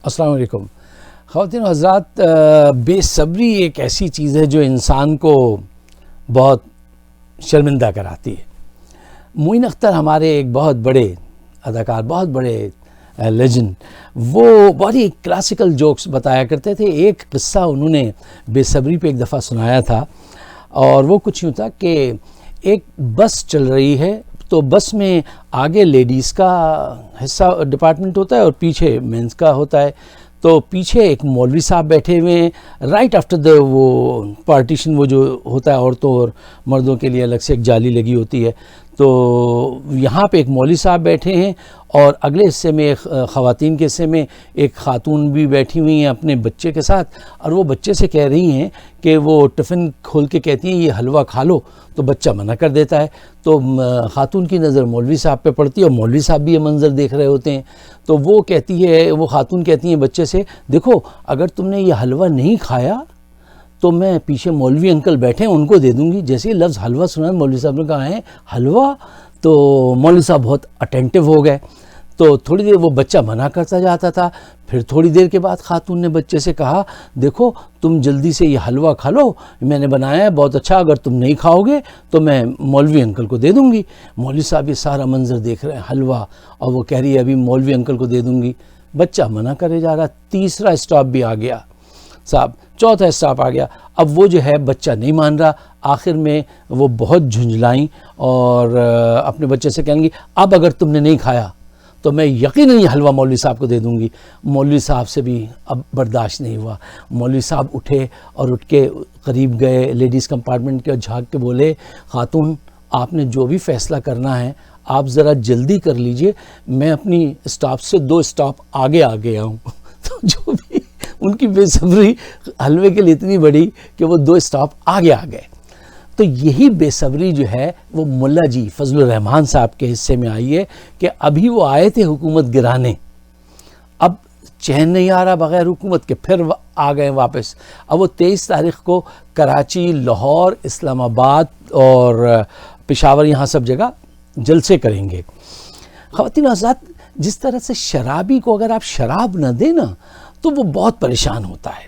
السلام علیکم خواتین و حضرات، بے صبری ایک ایسی چیز ہے جو انسان کو بہت شرمندہ کراتی ہے۔ معین اختر ہمارے ایک بہت بڑے اداکار، بہت بڑے لیجنڈ، وہ بہت ہی کلاسیکل جوکس بتایا کرتے تھے۔ ایک قصہ انہوں نے بے صبری پہ ایک دفعہ سنایا تھا، اور وہ کچھ یوں تھا کہ ایک بس چل رہی ہے، تو بس میں آگے لیڈیز کا حصہ ڈپارٹمنٹ ہوتا ہے اور پیچھے مینس کا ہوتا ہے۔ تو پیچھے ایک مولوی صاحب بیٹھے ہوئے ہیں، رائٹ آفٹر دا وہ پارٹیشن، وہ جو ہوتا ہے عورتوں اور مردوں کے لیے الگ سے ایک جالی لگی ہوتی ہے، تو یہاں پہ ایک مولوی صاحب بیٹھے ہیں، اور اگلے حصے میں ایک خواتین کے حصے میں ایک خاتون بھی بیٹھی ہوئی ہیں اپنے بچے کے ساتھ، اور وہ بچے سے کہہ رہی ہیں کہ وہ ٹفن کھول کے کہتی ہیں یہ حلوہ کھا لو، تو بچہ منع کر دیتا ہے۔ تو خاتون کی نظر مولوی صاحب پہ پڑتی ہے، اور مولوی صاحب بھی یہ منظر دیکھ رہے ہوتے ہیں۔ تو وہ خاتون کہتی ہیں بچے سے، دیکھو اگر تم نے یہ حلوہ نہیں کھایا تو میں پیچھے مولوی انکل بیٹھے ہیں ان کو دے دوں گی۔ جیسے ہی لفظ حلوہ سنا، مولوی صاحب نے کہا ہے حلوہ، تو مولوی صاحب بہت اٹینٹو ہو گئے۔ تو تھوڑی دیر وہ بچہ منع کرتا جاتا تھا، پھر تھوڑی دیر کے بعد خاتون نے بچے سے کہا، دیکھو تم جلدی سے یہ حلوہ کھا لو، میں نے بنایا ہے بہت اچھا، اگر تم نہیں کھاؤ گے تو میں مولوی انکل کو دے دوں گی۔ مولوی صاحب یہ سارا منظر دیکھ رہے ہیں، حلوہ، اور وہ کہہ رہی ہے ابھی مولوی انکل کو دے دوں گی۔ بچہ منع کرے جا رہا، تیسرا اسٹاپ بھی آ گیا صاحب، چوتھا اسٹاپ آ گیا، اب وہ جو ہے بچہ نہیں مان رہا۔ آخر میں وہ بہت جھنجھلائیں اور اپنے بچے سے کہیں گی اب اگر تم نے نہیں کھایا تو میں یقیناً یہ حلوہ مولوی صاحب کو دے دوں گی۔ مولوی صاحب سے بھی اب برداشت نہیں ہوا، مولوی صاحب اٹھے اور اٹھ کے قریب گئے لیڈیز کمپارٹمنٹ کے، اور جھانک کے بولے، خاتون آپ نے جو بھی فیصلہ کرنا ہے آپ ذرا جلدی کر لیجئے، میں اپنی اسٹاپ سے 2 اسٹاپ آگے آ گیا ہوں۔ تو جو بھی ان کی بے صبری حلوے کے لیے اتنی بڑی کہ وہ 2 اسٹاپ آگے آ گئے۔ تو یہی بے صبری جو ہے وہ ملا جی فضل الرحمان صاحب کے حصے میں آئی ہے کہ ابھی وہ آئے تھے حکومت گرانے، اب چین نہیں آ رہا بغیر حکومت کے، پھر آ گئے واپس۔ اب وہ 23 تاریخ کو کراچی، لاہور، اسلام آباد اور پشاور، یہاں سب جگہ جلسے کریں گے۔ خواتین و حضرات، جس طرح سے شرابی کو اگر آپ شراب نہ دیں نا تو وہ بہت پریشان ہوتا ہے،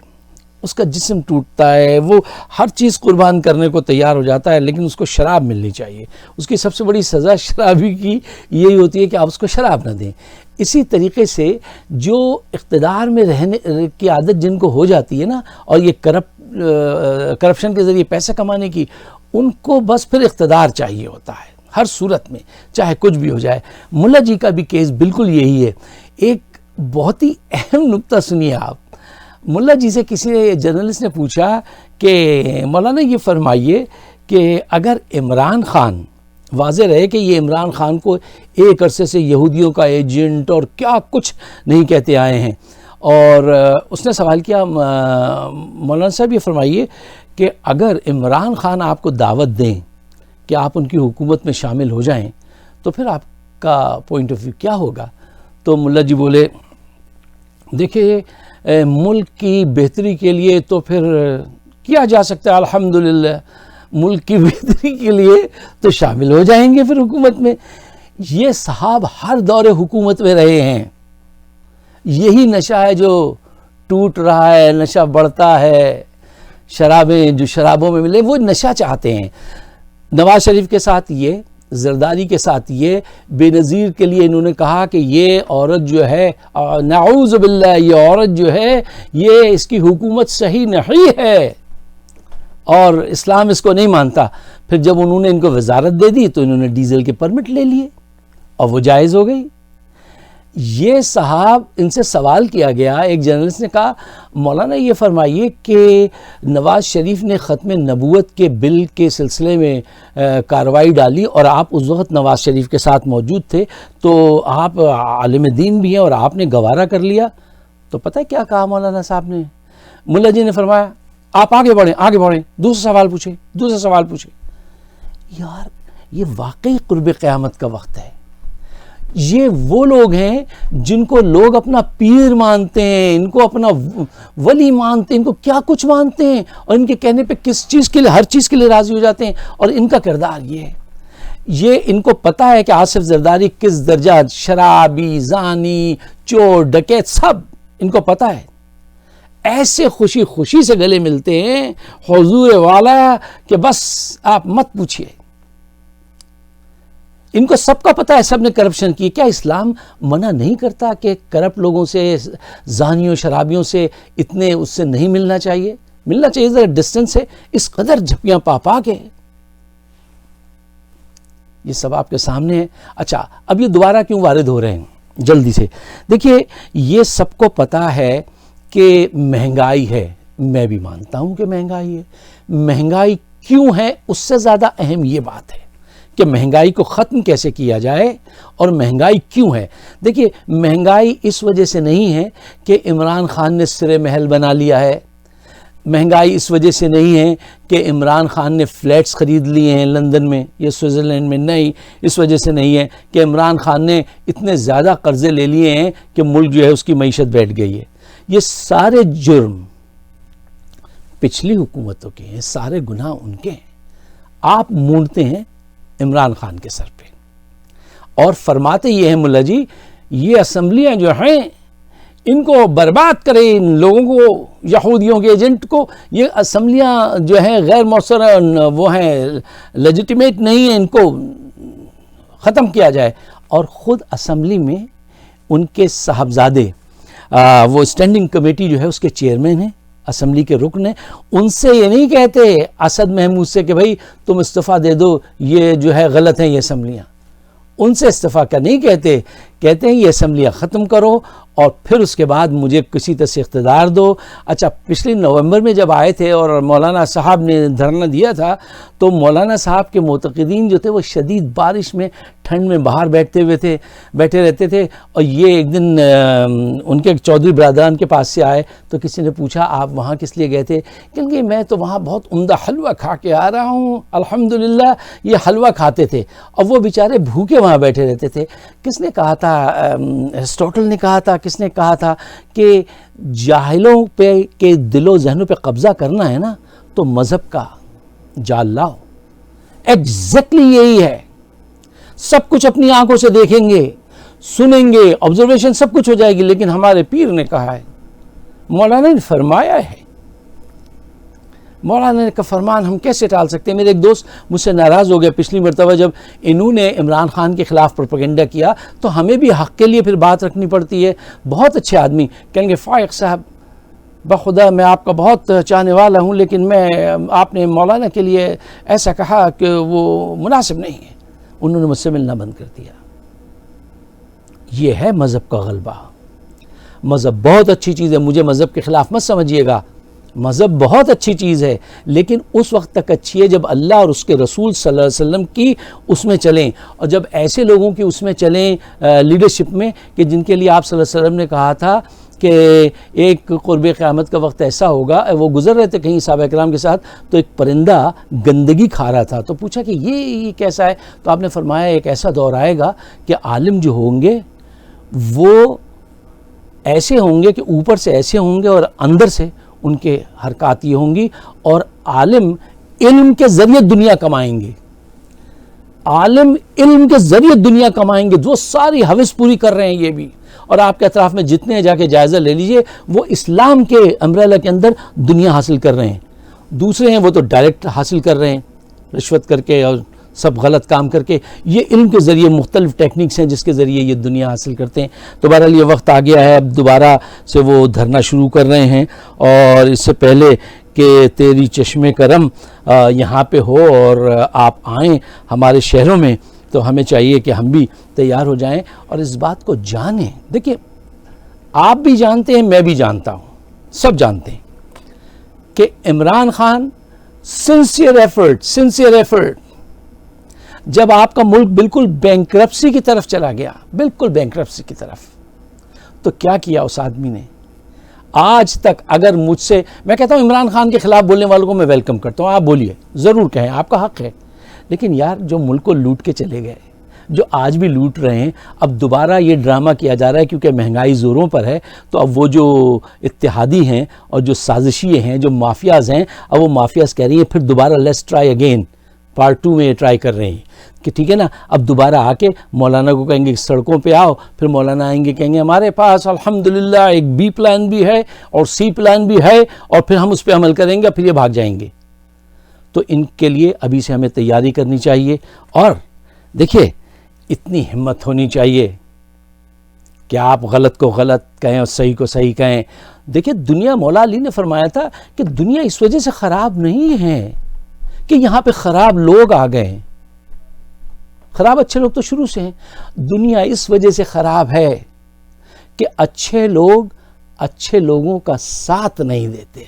اس کا جسم ٹوٹتا ہے، وہ ہر چیز قربان کرنے کو تیار ہو جاتا ہے، لیکن اس کو شراب ملنی چاہیے۔ اس کی سب سے بڑی سزا شرابی کی یہی ہوتی ہے کہ آپ اس کو شراب نہ دیں۔ اسی طریقے سے جو اقتدار میں رہنے کی عادت جن کو ہو جاتی ہے نا، اور یہ کرپشن کے ذریعے پیسے کمانے کی، ان کو بس پھر اقتدار چاہیے ہوتا ہے ہر صورت میں، چاہے کچھ بھی ہو جائے۔ ملا جی کا بھی کیس بالکل یہی ہے۔ ایک بہت ہی اہم نکتہ سنیے آپ۔ ملا جی سے کسی جرنلسٹ نے پوچھا کہ مولانا یہ فرمائیے کہ اگر عمران خان، واضح رہے کہ یہ عمران خان کو ایک عرصے سے یہودیوں کا ایجنٹ اور کیا کچھ نہیں کہتے آئے ہیں، اور اس نے سوال کیا مولانا صاحب یہ فرمائیے کہ اگر عمران خان آپ کو دعوت دیں کہ آپ ان کی حکومت میں شامل ہو جائیں تو پھر آپ کا پوائنٹ آف ویو کیا ہوگا؟ تو ملا جی بولے، دیکھیے ملک کی بہتری کے لیے تو پھر کیا جا سکتا ہے، الحمدللہ ملک کی بہتری کے لیے تو شامل ہو جائیں گے پھر حکومت میں۔ یہ صاحب ہر دور حکومت میں رہے ہیں، یہی نشہ ہے جو ٹوٹ رہا ہے، نشہ بڑھتا ہے، شرابیں جو شرابوں میں ملے وہ نشہ چاہتے ہیں۔ نواز شریف کے ساتھ یہ، زرداری کے ساتھ یہ، بے نظیر کے لیے انہوں نے کہا کہ یہ عورت جو ہے، نعوذ باللہ، یہ عورت جو ہے یہ اس کی حکومت صحیح نہیں ہے اور اسلام اس کو نہیں مانتا۔ پھر جب انہوں نے ان کو وزارت دے دی تو انہوں نے ڈیزل کے پرمٹ لے لیے اور وہ جائز ہو گئی۔ یہ صاحب، ان سے سوال کیا گیا، ایک جرنلسٹ نے کہا مولانا یہ فرمائیے کہ نواز شریف نے ختم نبوت کے بل کے سلسلے میں کارروائی ڈالی اور آپ اس وقت نواز شریف کے ساتھ موجود تھے، تو آپ عالم دین بھی ہیں اور آپ نے گوارا کر لیا۔ تو پتہ ہے کیا کہا مولانا صاحب نے؟ ملا جی نے فرمایا آپ آگے بڑھیں، دوسرا سوال پوچھیں۔ یار یہ واقعی قرب قیامت کا وقت ہے۔ یہ وہ لوگ ہیں جن کو لوگ اپنا پیر مانتے ہیں، ان کو اپنا ولی مانتے ہیں، ان کو کیا کچھ مانتے ہیں، اور ان کے کہنے پہ کس چیز کے لیے، ہر چیز کے لیے راضی ہو جاتے ہیں، اور ان کا کردار یہ ہے۔ یہ ان کو پتہ ہے کہ آصف زرداری کس درجہ شرابی، زانی، چور، ڈکیت، سب ان کو پتہ ہے، ایسے خوشی خوشی سے گلے ملتے ہیں حضور والا کہ بس آپ مت پوچھئے. ان کو سب کا پتہ ہے سب نے کرپشن کی. کیا اسلام منع نہیں کرتا کہ کرپٹ لوگوں سے، زانیوں شرابیوں سے اتنے اس سے نہیں ملنا چاہیے؟ ملنا چاہیے، ذرا ڈسٹنس ہے. اس قدر جھپیاں پا کے یہ سب آپ کے سامنے ہے. اچھا، اب یہ دوبارہ کیوں وارد ہو رہے ہیں جلدی سے؟ دیکھیے، یہ سب کو پتہ ہے کہ مہنگائی ہے. میں بھی مانتا ہوں کہ مہنگائی ہے. مہنگائی کیوں ہے اس سے زیادہ اہم یہ بات ہے کہ مہنگائی کو ختم کیسے کیا جائے اور مہنگائی کیوں ہے. دیکھیے، مہنگائی اس وجہ سے نہیں ہے کہ عمران خان نے سرے محل بنا لیا ہے. مہنگائی اس وجہ سے نہیں ہے کہ عمران خان نے فلیٹس خرید لیے ہیں لندن میں یا سوئٹزرلینڈ میں. نہیں، اس وجہ سے نہیں ہے کہ عمران خان نے اتنے زیادہ قرضے لے لیے ہیں کہ ملک جو ہے اس کی معیشت بیٹھ گئی ہے. یہ سارے جرم پچھلی حکومتوں کے ہیں، سارے گناہ ان کے ہیں. آپ مونڈتے ہیں عمران خان کے سر پہ اور فرماتے یہ ہیں ملا جی، یہ اسمبلیاں جو ہیں ان کو برباد کریں، ان لوگوں کو، یہودیوں کے ایجنٹ کو. یہ اسمبلیاں جو ہیں غیر مؤثر، وہ ہیں لیجیٹیمیٹ نہیں ہیں، ان کو ختم کیا جائے. اور خود اسمبلی میں ان کے صاحبزادے، وہ اسٹینڈنگ کمیٹی جو ہے اس کے چیئرمین ہیں، اسمبلی کے رکن ہیں. ان سے یہ نہیں کہتے اسد محمود سے کہ بھائی تم استعفیٰ دے دو، یہ جو ہے غلط ہیں یہ اسمبلیاں. ان سے استعفیٰ کا نہیں کہتے ہیں یہ اسمبلیاں ختم کرو اور پھر اس کے بعد مجھے کسی طرح سے اقتدار دو. اچھا، پچھلی نومبر میں جب آئے تھے اور مولانا صاحب نے دھرنا دیا تھا تو مولانا صاحب کے معتقدین جو تھے وہ شدید بارش میں، ٹھنڈ میں باہر بیٹھے رہتے تھے. اور یہ ایک دن ان کے چودھری برادران کے پاس سے آئے تو کسی نے پوچھا آپ وہاں کس لیے گئے تھے؟ کیونکہ میں تو وہاں بہت عمدہ حلوہ کھا کے آ رہا ہوں. الحمدللہ یہ حلوہ کھاتے تھے اور وہ بیچارے بھوکے وہاں بیٹھے رہتے تھے. کس نے کہا تھا؟ ایرسٹوٹل نے کہا تھا. کس نے کہا تھا کہ جاہلوں پہ کے دل و ذہنوں پہ قبضہ کرنا ہے نا تو مذہب کا جال لاؤ. ایگزیکٹلی یہی ہے. سب کچھ اپنی آنکھوں سے دیکھیں گے، سنیں گے، آبزرویشن سب کچھ ہو جائے گی، لیکن ہمارے پیر نے کہا ہے، مولانا نے فرمایا ہے. مولانا کا فرمان ہم کیسے ٹال سکتے ہیں؟ میرے ایک دوست مجھ سے ناراض ہو گیا پچھلی مرتبہ جب انہوں نے عمران خان کے خلاف پروپیگنڈا کیا تو ہمیں بھی حق کے لیے پھر بات رکھنی پڑتی ہے. بہت اچھے آدمی کہیں گے فائق صاحب بخدا میں آپ کا بہت چاہنے والا ہوں، لیکن آپ نے مولانا کے لیے ایسا کہا کہ وہ مناسب نہیں ہے. انہوں نے مجھ سے ملنا بند کر دیا. یہ ہے مذہب کا غلبہ. مذہب بہت اچھی چیز ہے، مجھے مذہب کے خلاف مت سمجھیے گا. مذہب بہت اچھی چیز ہے، لیکن اس وقت تک اچھی ہے جب اللہ اور اس کے رسول صلی اللہ علیہ وسلم کی اس میں چلیں، اور جب ایسے لوگوں کی اس میں چلیں لیڈرشپ میں کہ جن کے لیے آپ صلی اللہ علیہ وسلم نے کہا تھا کہ ایک قرب قیامت کا وقت ایسا ہوگا. وہ گزر رہے تھے کہیں صحابہ کرام کے ساتھ تو ایک پرندہ گندگی کھا رہا تھا تو پوچھا کہ یہ کیسا ہے؟ تو آپ نے فرمایا ایک ایسا دور آئے گا کہ عالم جو ہوں گے وہ ایسے ہوں گے کہ اوپر سے ایسے ہوں گے اور اندر سے ان کے حرکات یہ ہوں گی، اور عالم علم کے ذریعے دنیا کمائیں گے. عالم علم کے ذریعے دنیا کمائیں گے. جو ساری حوث پوری کر رہے ہیں یہ بھی، اور آپ کے اطراف میں جتنے جا کے جائزہ لے لیجئے وہ اسلام کے امبریلا کے اندر دنیا حاصل کر رہے ہیں. دوسرے ہیں وہ تو ڈائریکٹ حاصل کر رہے ہیں رشوت کر کے اور سب غلط کام کر کے. یہ علم کے ذریعے مختلف ٹیکنیکس ہیں جس کے ذریعے یہ دنیا حاصل کرتے ہیں. تو بہرحال یہ وقت آ گیا ہے، اب دوبارہ سے وہ دھرنا شروع کر رہے ہیں، اور اس سے پہلے کہ تیری چشم کرم یہاں پہ ہو اور آپ آئیں ہمارے شہروں میں تو ہمیں چاہیے کہ ہم بھی تیار ہو جائیں اور اس بات کو جانیں. دیکھیں، آپ بھی جانتے ہیں، میں بھی جانتا ہوں، سب جانتے ہیں کہ عمران خان سنسیئر ایفرٹ جب آپ کا ملک بالکل بینکرپسی کی طرف چلا گیا، بالکل بینکرپسی کی طرف، تو کیا کیا اس آدمی نے؟ آج تک اگر مجھ سے، میں کہتا ہوں عمران خان کے خلاف بولنے والوں کو میں ویلکم کرتا ہوں، آپ بولیے، ضرور کہیں، آپ کا حق ہے. لیکن یار جو ملک کو لوٹ کے چلے گئے، جو آج بھی لوٹ رہے ہیں، اب دوبارہ یہ ڈرامہ کیا جا رہا ہے کیونکہ مہنگائی زوروں پر ہے. تو اب وہ جو اتحادی ہیں اور جو سازشی ہیں، جو مافیاز ہیں، اب وہ مافیاز کہہ رہی ہیں پھر دوبارہ لیٹس ٹرائی اگین. پارٹ 2 میں یہ ٹرائی کر رہے ہیں کہ ٹھیک ہے نا، اب دوبارہ آ کے مولانا کو کہیں گے سڑکوں پہ آؤ، پھر مولانا آئیں گے کہیں گے ہمارے پاس الحمدللہ ایک بی پلان بھی ہے اور سی پلان بھی ہے، اور پھر ہم اس پہ عمل کریں گے، پھر یہ بھاگ جائیں گے. تو ان کے لیے ابھی سے ہمیں تیاری کرنی چاہیے. اور دیکھیے اتنی ہمت ہونی چاہیے کہ آپ غلط کو غلط کہیں اور صحیح کو صحیح کہیں. دیکھیے دنیا، مولا علی نے فرمایا تھا کہ دنیا اس وجہ سے خراب نہیں ہے کہ یہاں پہ خراب لوگ آ گئے ہیں. خراب اچھے لوگ تو شروع سے ہیں. دنیا اس وجہ سے خراب ہے کہ اچھے لوگ اچھے لوگوں کا ساتھ نہیں دیتے.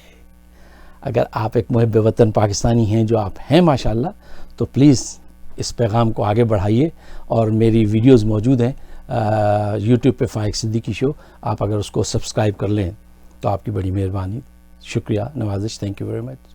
اگر آپ ایک محب وطن پاکستانی ہیں، جو آپ ہیں ماشاءاللہ، تو پلیز اس پیغام کو آگے بڑھائیے. اور میری ویڈیوز موجود ہیں یوٹیوب پہ فائق صدیقی شو، آپ اگر اس کو سبسکرائب کر لیں تو آپ کی بڑی مہربانی. شکریہ، نوازش. Thank you very much.